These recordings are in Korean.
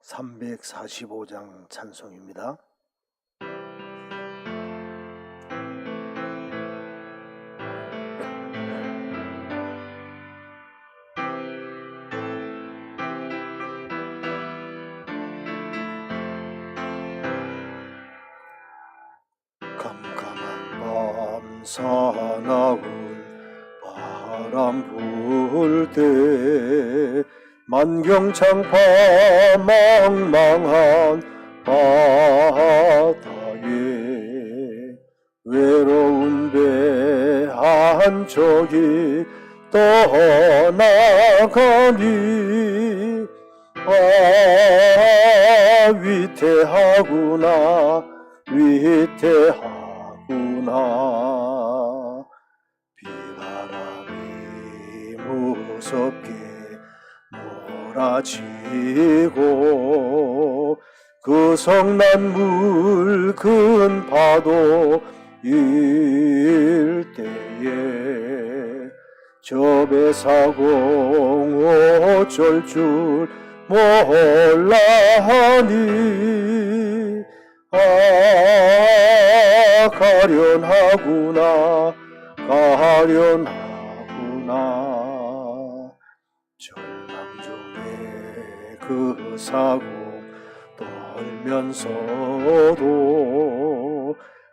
345장 찬송입니다. 캄캄한 밤 사나운 바람 불 때 만경창파 망망한 바다에 외로운 배 한 척이 떠나가니 위태하구나 위태하구나. 비바람이 무섭게 몰아치고 그 성난물 큰 파도 일 때에 저 배사공 어쩔 줄 몰라하니 가련하구나 가련하구나. 절망 중에 그 사고 떨면서도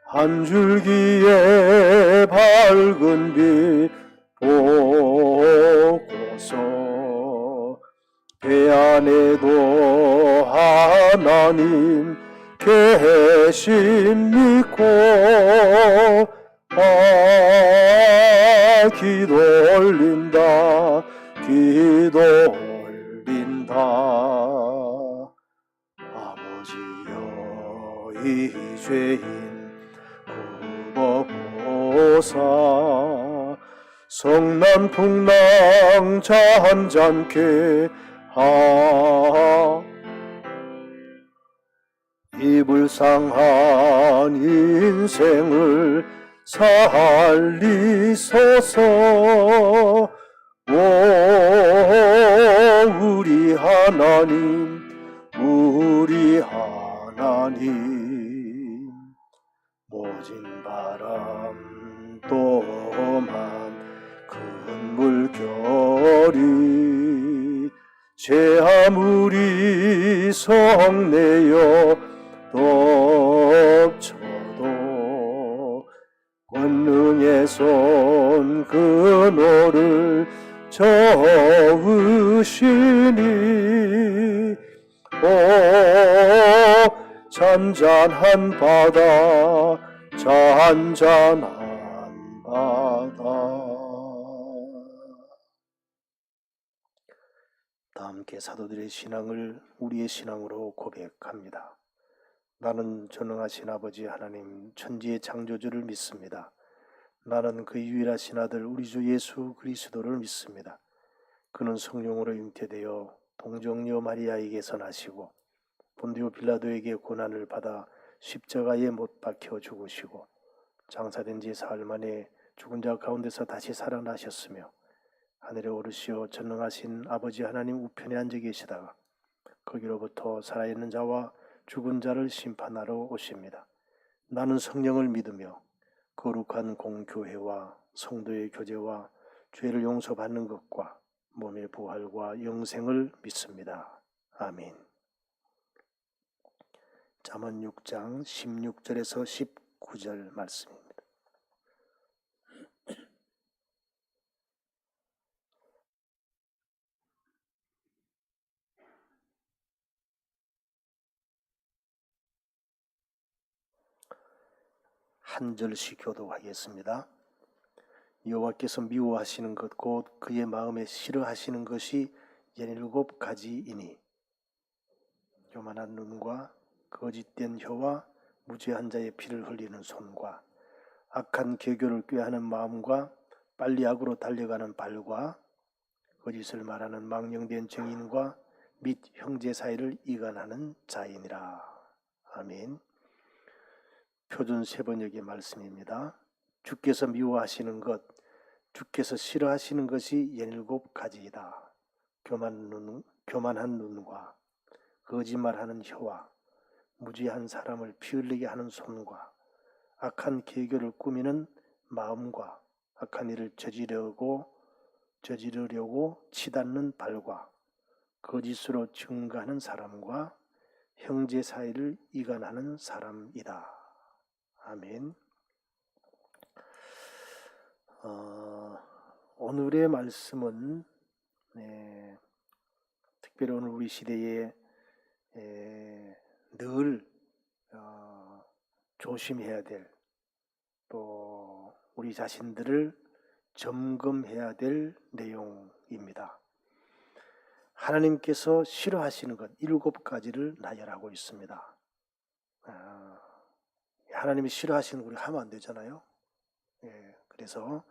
한 줄기의 밝은 빛 보고서 배 안에도 하나님 계심 믿고 기도 올린다 기도 올린다. 아버지여 이 죄인 굽어보사 성난풍랑 잔잔케 이 불쌍한 인생을 살리소서. 오 우리 하나님 우리 하나님. 모진 바람 또한 큰 물결이 제 아무리 성내어 덮쳐도 권능의 손 그노를 저으시니 오 잔잔한 바다 잔잔한 바다. 다 함께 사도들의 신앙을 우리의 신앙으로 고백합니다. 나는 전능하신 아버지 하나님 천지의 창조주를 믿습니다. 나는 그 유일하신 아들 우리 주 예수 그리스도를 믿습니다. 그는 성령으로 잉태되어 동정녀 마리아에게서 나시고 본디오 빌라도에게 고난을 받아 십자가에 못 박혀 죽으시고 장사된 지 사흘 만에 죽은 자 가운데서 다시 살아나셨으며 하늘에 오르시어 전능하신 아버지 하나님 우편에 앉아 계시다가 거기로부터 살아있는 자와 죽은 자를 심판하러 오십니다. 나는 성령을 믿으며 거룩한 공교회와 성도의 교제와 죄를 용서받는 것과 몸의 부활과 영생을 믿습니다. 아멘. 잠언 6장 16절에서 19절 말씀입니다. 한 절씩 교독하겠습니다. 여호와께서 미워하시는 것 곧 그의 마음에 싫어하시는 것이 17가지이니 교만한 눈과 거짓된 혀와 무죄한 자의 피를 흘리는 손과 악한 계교를 꾀하는 마음과 빨리 악으로 달려가는 발과 거짓을 말하는 망령된 증인과 및 형제 사이를 이간하는 자이니라. 아멘. 표준 세번역의 말씀입니다. 주께서 미워하시는 것, 주께서 싫어하시는 것이 17가지이다. 교만한 눈과 거짓말하는 혀와 무지한 사람을 피 흘리게 하는 손과 악한 계교를 꾸미는 마음과 악한 일을 저지르려고 치닫는 발과 거짓으로 증거하는 사람과 형제 사이를 이간하는 사람이다. 아멘. 오늘의 말씀은 특별히 오늘 우리 시대에 늘 조심해야 될, 또 우리 자신들을 점검해야 될 내용입니다. 하나님께서 싫어하시는 것 7가지를 나열하고 있습니다. 하나님이 싫어하시는 거 우리 하면 안 되잖아요. 그래서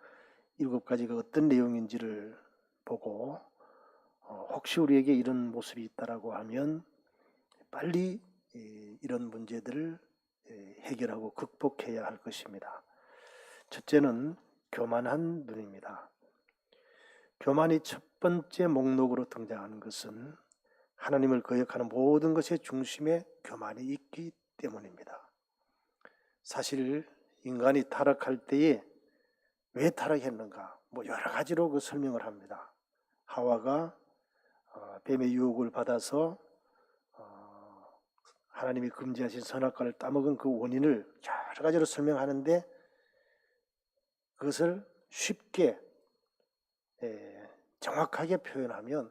7가지가 어떤 내용인지를 보고 혹시 우리에게 이런 모습이 있다라고 하면 빨리 이런 문제들을 해결하고 극복해야 할 것입니다. 첫째는 교만한 눈입니다. 교만이 첫 번째 목록으로 등장하는 것은 하나님을 거역하는 모든 것의 중심에 교만이 있기 때문입니다. 사실 인간이 타락할 때에 왜 타락했는가? 여러 가지로 그 설명을 합니다. 하와가 뱀의 유혹을 받아서 하나님이 금지하신 선악과를 따먹은 그 원인을 여러 가지로 설명하는데 그것을 쉽게 정확하게 표현하면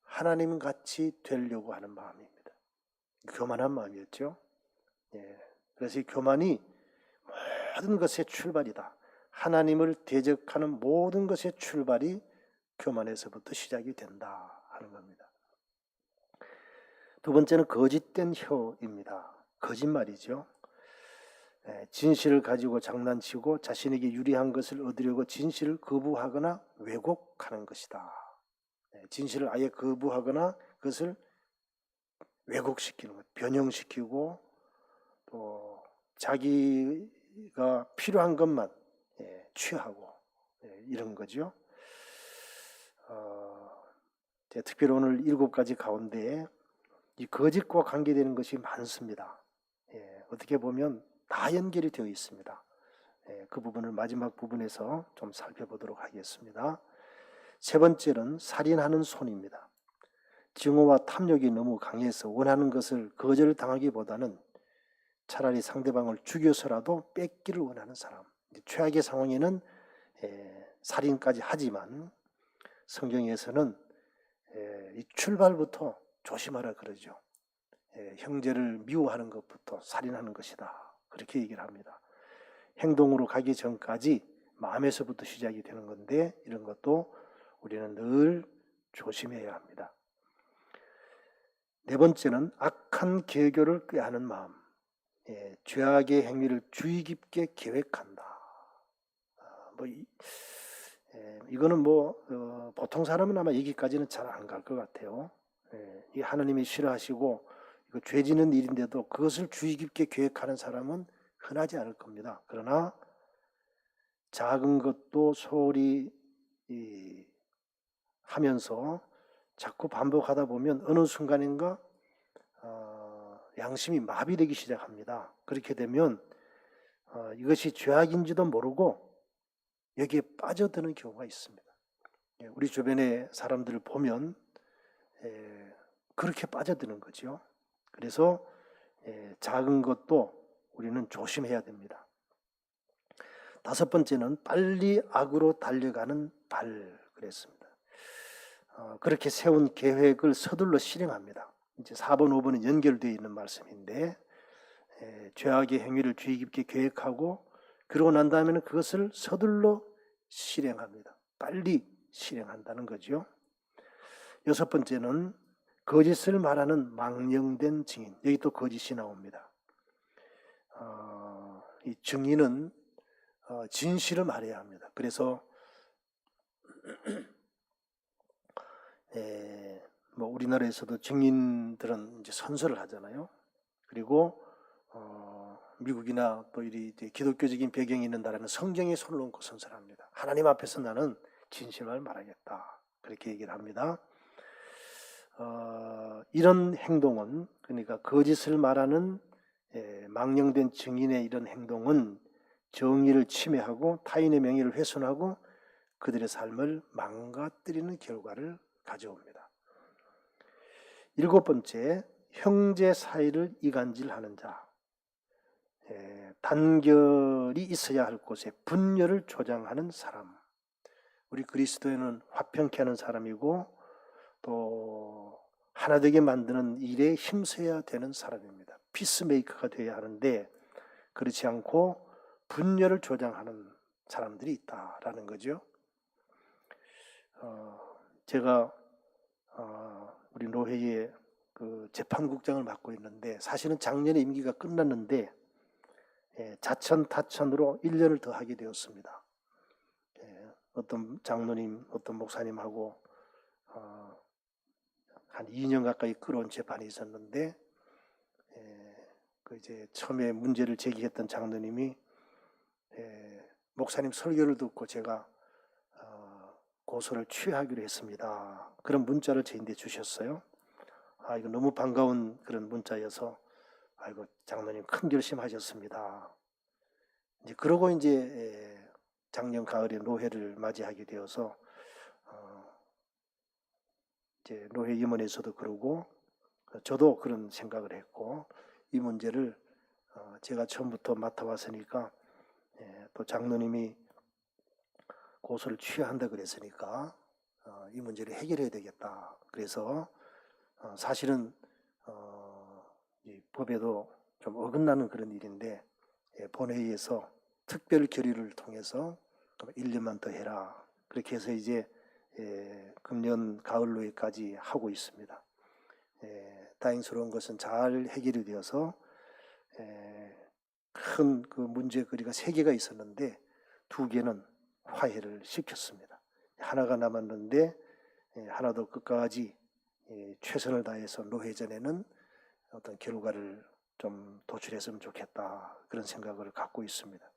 하나님 같이 되려고 하는 마음입니다. 교만한 마음이었죠. 그래서 이 교만이 모든 것의 출발이다. 하나님을 대적하는 모든 것의 출발이 교만에서부터 시작이 된다 하는 겁니다. 두 번째는 거짓된 혀입니다. 거짓말이죠. 진실을 가지고 장난치고 자신에게 유리한 것을 얻으려고 진실을 거부하거나 왜곡하는 것이다. 진실을 아예 거부하거나 그것을 왜곡시키는 것, 변형시키고 또 자기가 필요한 것만 취하고 이런 거죠. 특별히 오늘 7가지 가운데 이 거짓과 관계되는 것이 많습니다. 어떻게 보면 다 연결이 되어 있습니다. 그 부분을 마지막 부분에서 좀 살펴보도록 하겠습니다. 세 번째는 살인하는 손입니다. 증오와 탐욕이 너무 강해서 원하는 것을 거절당하기보다는 차라리 상대방을 죽여서라도 뺏기를 원하는 사람. 최악의 상황에는 살인까지 하지만 성경에서는 이 출발부터 조심하라 그러죠. 형제를 미워하는 것부터 살인하는 것이다. 그렇게 얘기를 합니다. 행동으로 가기 전까지 마음에서부터 시작이 되는 건데 이런 것도 우리는 늘 조심해야 합니다. 네 번째는 악한 계교를 꾀하는 마음. 죄악의 행위를 주의 깊게 계획한다. 이거는 보통 사람은 아마 여기까지는 잘 안 갈 것 같아요. 이 하나님이 싫어하시고 이거 죄 짓는 일인데도 그것을 주의 깊게 계획하는 사람은 흔하지 않을 겁니다. 그러나 작은 것도 소홀히 하면서 자꾸 반복하다 보면 어느 순간인가 양심이 마비되기 시작합니다. 그렇게 되면 이것이 죄악인지도 모르고 여기에 빠져드는 경우가 있습니다. 우리 주변의 사람들을 보면 그렇게 빠져드는 거죠. 그래서 작은 것도 우리는 조심해야 됩니다. 다섯 번째는 빨리 악으로 달려가는 발 그랬습니다. 그렇게 세운 계획을 서둘러 실행합니다. 이제 4번, 5번은 연결되어 있는 말씀인데 죄악의 행위를 주의 깊게 계획하고 그러고 난 다음에는 그것을 서둘러 실행합니다. 빨리 실행한다는 거죠. 여섯 번째는 거짓을 말하는 망령된 증인. 여기 또 거짓이 나옵니다. 이 증인은 진실을 말해야 합니다. 그래서 우리나라에서도 증인들은 이제 선서를 하잖아요. 그리고 미국이나 또 이 기독교적인 배경이 있는 나라는 성경에 손을 얹고 선서를 합니다. 하나님 앞에서 나는 진실을 말하겠다. 그렇게 얘기를 합니다. 이런 행동은, 그러니까 거짓을 말하는 망령된 증인의 이런 행동은 정의를 침해하고 타인의 명예를 훼손하고 그들의 삶을 망가뜨리는 결과를 가져옵니다. 7번째, 형제 사이를 이간질하는 자. 단결이 있어야 할 곳에 분열을 조장하는 사람. 우리 그리스도인은 화평케 하는 사람이고 또 하나 되게 만드는 일에 힘써야 되는 사람입니다. 피스메이커가 되어야 하는데 그렇지 않고 분열을 조장하는 사람들이 있다라는 거죠. 제가 우리 노회의 그 재판국장을 맡고 있는데 사실은 작년에 임기가 끝났는데 자천 타천으로 1년을 더 하게 되었습니다. 어떤 장로님, 어떤 목사님하고 한 2년 가까이 끌어온 재판이 있었는데 그 이제 처음에 문제를 제기했던 장로님이 목사님 설교를 듣고 제가 고소를 취하기로 했습니다. 그런 문자를 저한테 주셨어요. 이거 너무 반가운 그런 문자여서 아이고 장로님 큰 결심하셨습니다. 이제 그러고 이제 작년 가을에 노회를 맞이하게 되어서 이제 노회 임원에서도 그러고 저도 그런 생각을 했고 이 문제를 제가 처음부터 맡아왔으니까 또 장로님이 고소를 취하한다 그랬으니까 이 문제를 해결해야 되겠다. 그래서 사실은 이 법에도 좀 어긋나는 그런 일인데 본회의에서 특별 결의를 통해서 1년만 더 해라. 그렇게 해서 이제 금년 가을 노회까지 하고 있습니다. 다행스러운 것은 잘 해결이 되어서 큰 그 문제거리가 3개가 있었는데 2개는 화해를 시켰습니다. 하나가 남았는데 하나도 끝까지 최선을 다해서 노회전에는 어떤 결과를 좀 도출했으면 좋겠다 그런 생각을 갖고 있습니다.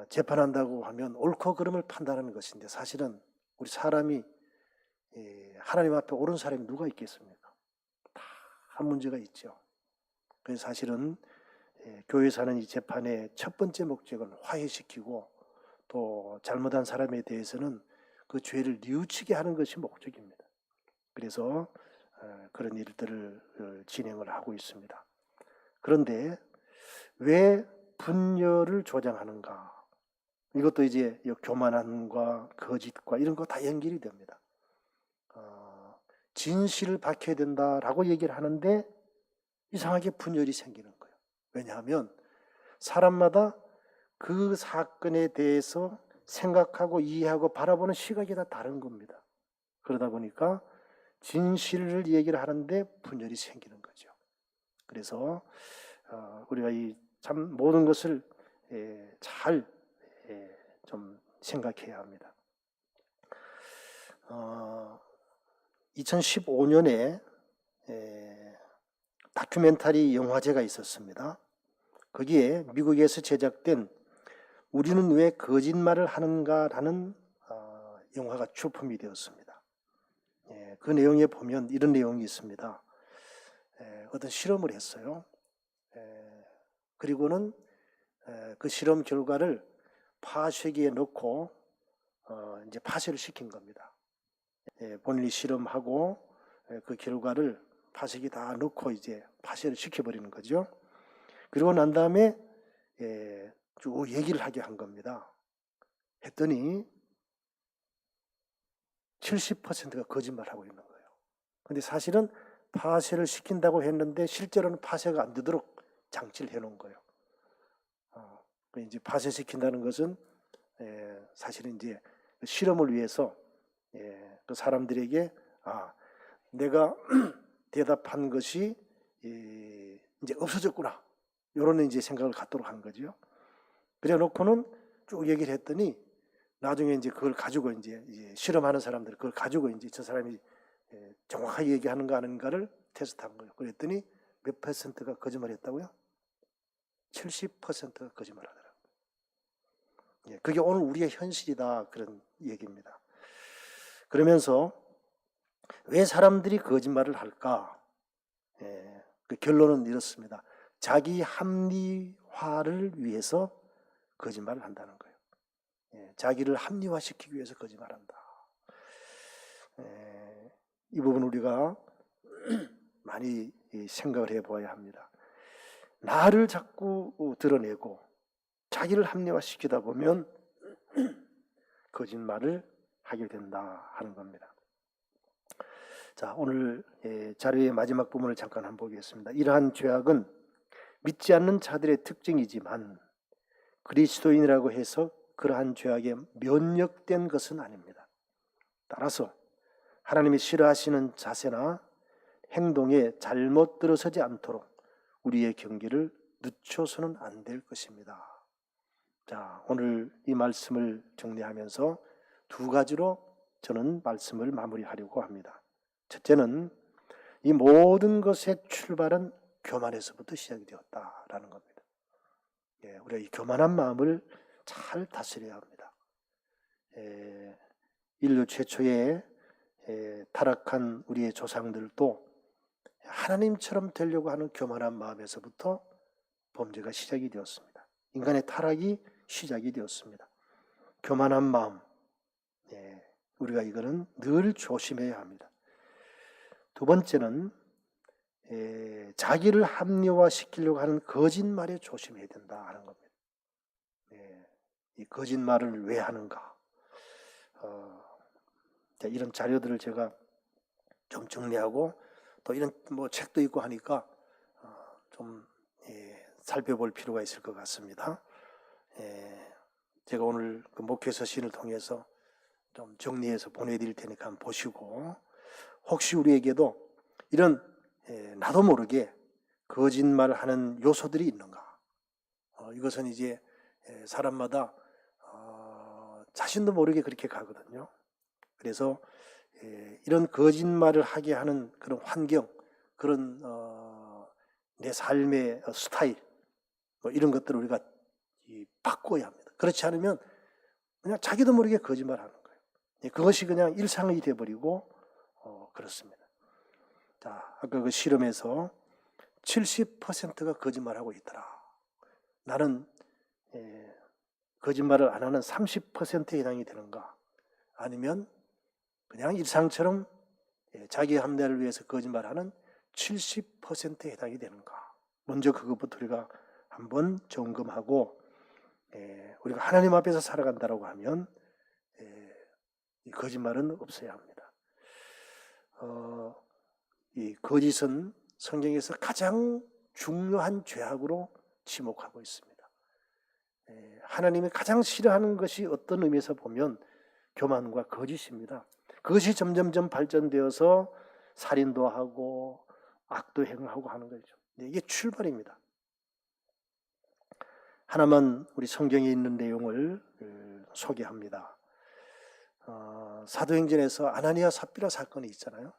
재판한다고 하면 옳고 그름을 판단하는 것인데 사실은 우리 사람이 하나님 앞에 옳은 사람이 누가 있겠습니까? 다 한 문제가 있죠. 그래서 사실은 교회에서 하는 이 재판의 첫 번째 목적은 화해시키고 또 잘못한 사람에 대해서는 그 죄를 뉘우치게 하는 것이 목적입니다. 그래서 그런 일들을 진행을 하고 있습니다. 그런데 왜 분열을 조장하는가? 이것도 이제 교만함과 거짓과 이런 거 다 연결이 됩니다. 진실을 밝혀야 된다라고 얘기를 하는데 이상하게 분열이 생기는 거예요. 왜냐하면 사람마다 그 사건에 대해서 생각하고 이해하고 바라보는 시각이 다 다른 겁니다. 그러다 보니까 진실을 얘기를 하는데 분열이 생기는 거죠. 그래서 우리가 이 참 모든 것을 잘 좀 생각해야 합니다. 2015년에 다큐멘터리 영화제가 있었습니다. 거기에 미국에서 제작된 우리는 왜 거짓말을 하는가라는 영화가 출품이 되었습니다. 그 내용에 보면 이런 내용이 있습니다. 어떤 실험을 했어요. 그리고는 그 실험 결과를 파쇄기에 넣고 이제 파쇄를 시킨 겁니다. 본인이 실험하고 그 결과를 파쇄기 다 넣고 이제 파쇄를 시켜버리는 거죠. 그리고 난 다음에 쭉 얘기를 하게 한 겁니다. 했더니 70%가 거짓말하고 있는 거예요. 근데 사실은 파쇄를 시킨다고 했는데 실제로는 파쇄가 안 되도록 장치를 해놓은 거예요. 이제 파쇄시킨다는 것은 사실은 이제 실험을 위해서 그 사람들에게 내가 대답한 것이 이제 없어졌구나 이런 이제 생각을 갖도록 한 거죠. 그래 놓고는 쭉 얘기를 했더니 나중에 이제 그걸 가지고 이제 실험하는 사람들 그걸 가지고 이제 저 사람이 정확하게 얘기하는가 아닌가를 테스트한 거예요. 그랬더니 몇 퍼센트가 거짓말했다고요? 70%가 거짓말하더라고요. 그게 오늘 우리의 현실이다 그런 얘기입니다. 그러면서 왜 사람들이 거짓말을 할까? 그 결론은 이렇습니다. 자기 합리화를 위해서 거짓말을 한다는 거예요. 자기를 합리화시키기 위해서 거짓말한다. 이 부분 우리가 많이 생각을 해봐야 합니다. 나를 자꾸 드러내고 자기를 합리화시키다 보면 거짓말을 하게 된다 하는 겁니다. 자, 오늘 자료의 마지막 부분을 잠깐 한번 보겠습니다. 이러한 죄악은 믿지 않는 자들의 특징이지만 그리스도인이라고 해서 그러한 죄악에 면역된 것은 아닙니다. 따라서 하나님이 싫어하시는 자세나 행동에 잘못 들어서지 않도록 우리의 경계를 늦춰서는 안 될 것입니다. 자, 오늘 이 말씀을 정리하면서 두 가지로 저는 말씀을 마무리하려고 합니다. 첫째는 이 모든 것의 출발은 교만에서부터 시작이 되었다라는 겁니다. 우리가 이 교만한 마음을 잘 다스려야 합니다. 인류 최초의 타락한 우리의 조상들도 하나님처럼 되려고 하는 교만한 마음에서부터 범죄가 시작이 되었습니다. 인간의 타락이 시작이 되었습니다. 교만한 마음, 우리가 이거는 늘 조심해야 합니다. 두 번째는 자기를 합리화시키려고 하는 거짓말에 조심해야 된다 하는 겁니다. 이 거짓말을 왜 하는가? 이런 자료들을 제가 좀 정리하고 또 이런 책도 있고 하니까 좀 살펴볼 필요가 있을 것 같습니다. 제가 오늘 그 목회 서신을 통해서 좀 정리해서 보내드릴 테니까 한번 보시고, 혹시 우리에게도 이런 나도 모르게 거짓말을 하는 요소들이 있는가? 이것은 이제 사람마다 자신도 모르게 그렇게 가거든요. 그래서 이런 거짓말을 하게 하는 그런 환경, 그런 내 삶의 스타일, 이런 것들을 우리가 바꿔야 합니다. 그렇지 않으면 그냥 자기도 모르게 거짓말하는 거예요. 그것이 그냥 일상이 되어버리고 그렇습니다. 자, 아까 그 실험에서 70%가 거짓말하고 있더라. 나는 거짓말을 안 하는 30%에 해당이 되는가? 아니면 그냥 일상처럼 자기 합리화를 위해서 거짓말하는 70%에 해당이 되는가? 먼저 그것부터 우리가 한번 점검하고, 우리가 하나님 앞에서 살아간다고 하면 이 거짓말은 없어야 합니다. 이 거짓은 성경에서 가장 중요한 죄악으로 지목하고 있습니다. 하나님이 가장 싫어하는 것이 어떤 의미에서 보면 교만과 거짓입니다. 그것이 점점점 발전되어서 살인도 하고 악도 행하고 하는 거죠. 이게 출발입니다. 하나만 우리 성경에 있는 내용을 소개합니다. 사도행전에서 아나니아 삽비라 사건이 있잖아요.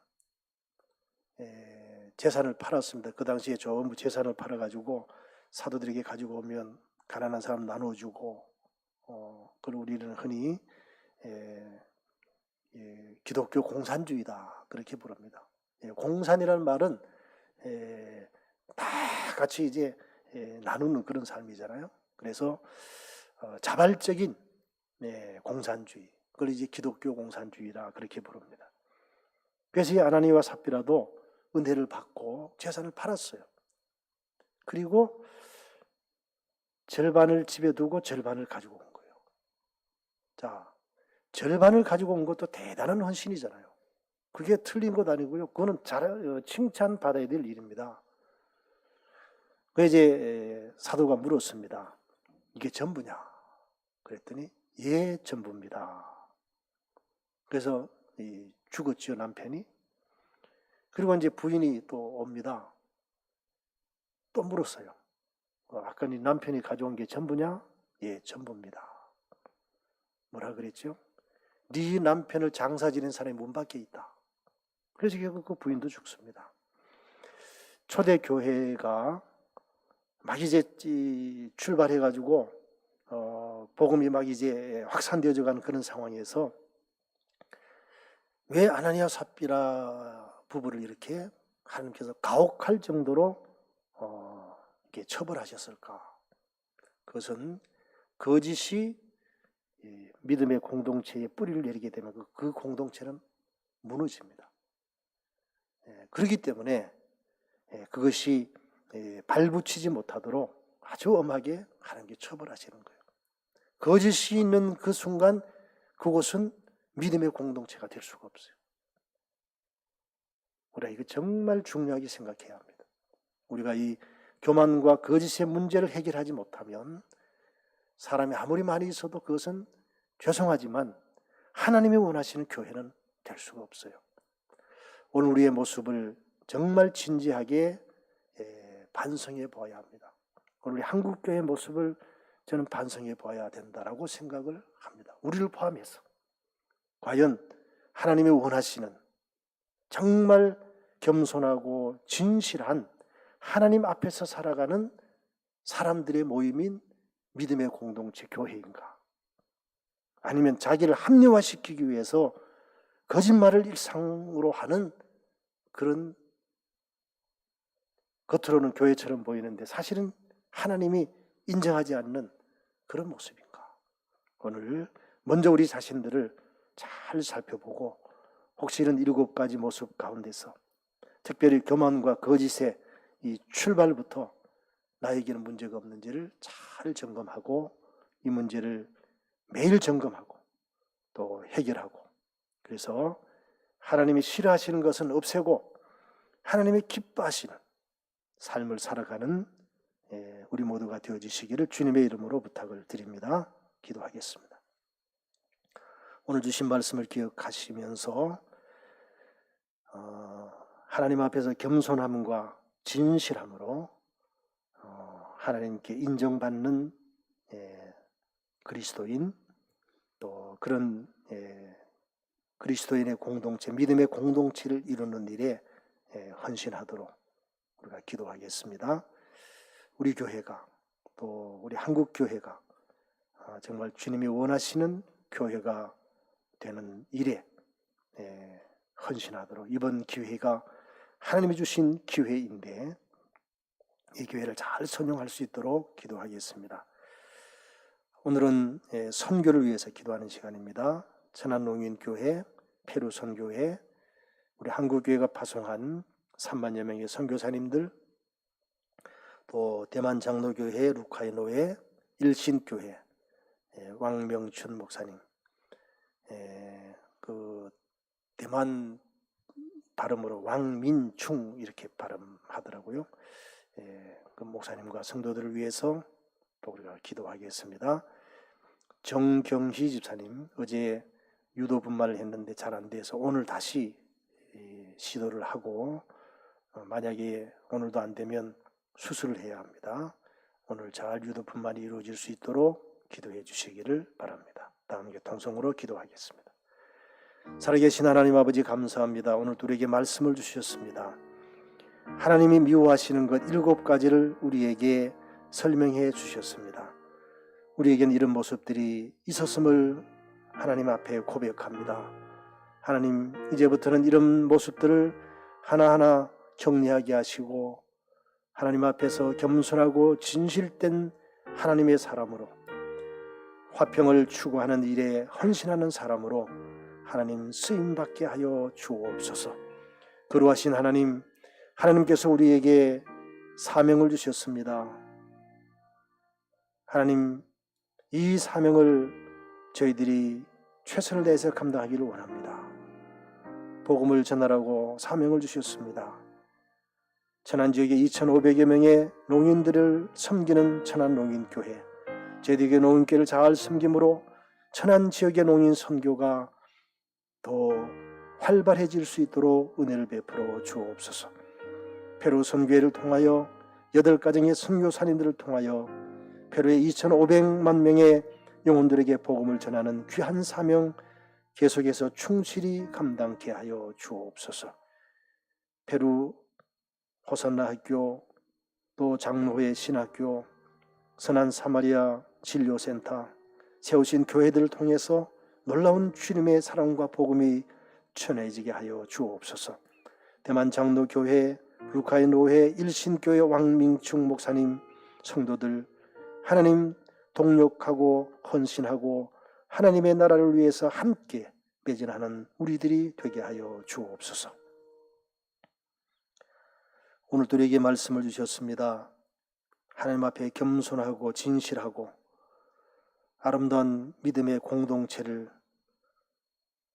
재산을 팔았습니다. 그 당시에 전부 재산을 팔아가지고 사도들에게 가지고 오면 가난한 사람 나눠주고, 그걸 우리는 흔히 기독교 공산주의다 그렇게 부릅니다. 공산이라는 말은 다 같이 이제 나누는 그런 삶이잖아요. 그래서 자발적인 공산주의, 그걸 이제 기독교 공산주의라 그렇게 부릅니다. 그래서 이 아나니아와 삽비라도 은혜를 받고 재산을 팔았어요. 그리고 절반을 집에 두고 절반을 가지고 온 거예요. 자, 절반을 가지고 온 것도 대단한 헌신이잖아요. 그게 틀린 것 아니고요. 그거는 칭찬받아야 될 일입니다. 그래서 이제 사도가 물었습니다. 이게 전부냐? 그랬더니 예, 전부입니다. 그래서 죽었지요, 남편이. 그리고 이제 부인이 또 옵니다. 또 물었어요. 아까 네 남편이 가져온 게 전부냐? 예, 전부입니다. 뭐라 그랬죠? 네 남편을 장사 지낸 사람이 문 밖에 있다. 그래서 결국 그 부인도 죽습니다. 초대 교회가 막 이제 출발해가지고 복음이 막 이제 확산되어져 가는 그런 상황에서 왜 아나니아 삽비라 부부를 이렇게 하나님께서 가혹할 정도로 이렇게 처벌하셨을까? 그것은 거짓이 믿음의 공동체에 뿌리를 내리게 되면 그 공동체는 무너집니다. 그렇기 때문에 그것이 발붙이지 못하도록 아주 엄하게 하나님께 처벌하시는 거예요. 거짓이 있는 그 순간 그곳은 믿음의 공동체가 될 수가 없어요. 우리가 이거 정말 중요하게 생각해야 합니다. 우리가 이 교만과 거짓의 문제를 해결하지 못하면 사람이 아무리 많이 있어도 그것은 죄송하지만 하나님이 원하시는 교회는 될 수가 없어요. 오늘 우리의 모습을 정말 진지하게 반성해 보아야 합니다. 오늘 우리 한국교회의 모습을 저는 반성해 보아야 된다라고 생각을 합니다. 우리를 포함해서 과연 하나님이 원하시는 정말 겸손하고 진실한 하나님 앞에서 살아가는 사람들의 모임인 믿음의 공동체 교회인가? 아니면 자기를 합리화시키기 위해서 거짓말을 일상으로 하는 그런 겉으로는 교회처럼 보이는데 사실은 하나님이 인정하지 않는 그런 모습인가? 오늘 먼저 우리 자신들을 잘 살펴보고 혹시 이런 7가지 모습 가운데서 특별히 교만과 거짓의 이 출발부터 나에게는 문제가 없는지를 잘 점검하고 이 문제를 매일 점검하고 또 해결하고 그래서 하나님이 싫어하시는 것은 없애고 하나님이 기뻐하시는 삶을 살아가는 우리 모두가 되어주시기를 주님의 이름으로 부탁을 드립니다. 기도하겠습니다. 오늘 주신 말씀을 기억하시면서 하나님 앞에서 겸손함과 진실함으로 하나님께 인정받는 그리스도인 또 그런 그리스도인의 공동체, 믿음의 공동체를 이루는 일에 헌신하도록 우리가 기도하겠습니다. 우리 교회가 또 우리 한국 교회가 정말 주님이 원하시는 교회가 되는 일에 헌신하도록 이번 기회가 하나님이 주신 기회인데 이 기회를 잘 선용할 수 있도록 기도하겠습니다. 오늘은 선교를 위해서 기도하는 시간입니다. 천안농인교회, 페루선교회, 우리 한국교회가 파송한 3만여 명의 선교사님들, 또 대만 장로교회, 루카이노회, 일신교회, 왕명춘 목사님, 그 대만 발음으로 왕민충 이렇게 발음하더라고요. 그 목사님과 성도들을 위해서 또 우리가 기도하겠습니다. 정경희 집사님 어제 유도 분만을 했는데 잘 안 돼서 오늘 다시 시도를 하고 만약에 오늘도 안 되면 수술을 해야 합니다. 오늘 잘 유도 분만이 이루어질 수 있도록 기도해 주시기를 바랍니다. 다음 교통성으로 기도하겠습니다. 살아계신 하나님 아버지 감사합니다. 오늘 우리에게 말씀을 주셨습니다. 하나님이 미워하시는 것 7가지를 우리에게 설명해 주셨습니다. 우리에게는 이런 모습들이 있었음을 하나님 앞에 고백합니다. 하나님, 이제부터는 이런 모습들을 하나하나 정리하게 하시고 하나님 앞에서 겸손하고 진실된 하나님의 사람으로 화평을 추구하는 일에 헌신하는 사람으로 하나님 쓰임받게 하여 주옵소서. 거룩하신 하나님, 하나님께서 우리에게 사명을 주셨습니다. 하나님, 이 사명을 저희들이 최선을 다해서 감당하기를 원합니다. 복음을 전하라고 사명을 주셨습니다. 천안지역에 2,500여 명의 농인들을 섬기는 천안농인교회, 저희들에게 농인교회를 잘 섬김으로 천안지역의 농인 선교가 더 활발해질 수 있도록 은혜를 베풀어 주옵소서. 페루 선교회를 통하여 8가정의 선교사님들을 통하여 페루의 2,500만 명의 영혼들에게 복음을 전하는 귀한 사명 계속해서 충실히 감당케 하여 주옵소서. 페루 호산나 학교, 또 장로회 신학교, 선한 사마리아 진료센터 세우신 교회들을 통해서 놀라운 주님의 사랑과 복음이 천해지게 하여 주옵소서. 대만 장로교회, 루카의 노회, 일신교회 왕민충 목사님, 성도들 하나님 동력하고 헌신하고 하나님의 나라를 위해서 함께 매진하는 우리들이 되게 하여 주옵소서. 오늘도 우리에게 말씀을 주셨습니다. 하나님 앞에 겸손하고 진실하고 아름다운 믿음의 공동체를,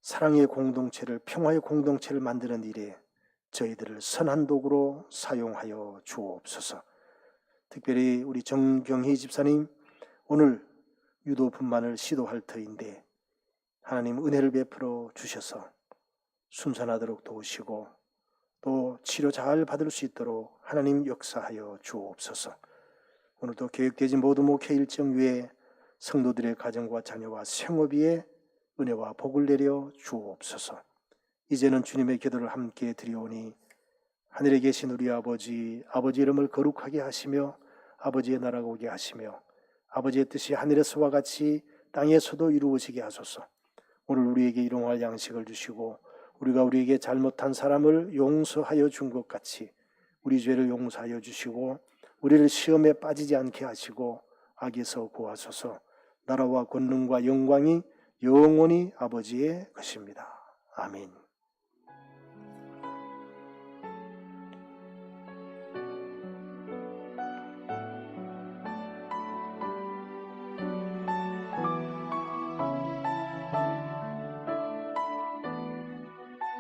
사랑의 공동체를, 평화의 공동체를 만드는 일에 저희들을 선한 도구로 사용하여 주옵소서. 특별히 우리 정경희 집사님, 오늘 유도 분만을 시도할 터인데 하나님 은혜를 베풀어 주셔서 순산하도록 도우시고 또 치료 잘 받을 수 있도록 하나님 역사하여 주옵소서. 오늘도 계획되지 모든 목회 일정 위에 성도들의 가정과 자녀와 생업위에 은혜와 복을 내려 주옵소서. 이제는 주님의 기도를 함께 드리오니 하늘에 계신 우리 아버지 이름을 거룩하게 하시며 아버지의 나라가 오게 하시며 아버지의 뜻이 하늘에서와 같이 땅에서도 이루어지게 하소서. 오늘 우리에게 일용할 양식을 주시고 우리가 우리에게 잘못한 사람을 용서하여 준 것 같이 우리 죄를 용서하여 주시고 우리를 시험에 빠지지 않게 하시고 악에서 구하소서. 나라와 권능과 영광이 영원히 아버지의 것입니다. 아멘.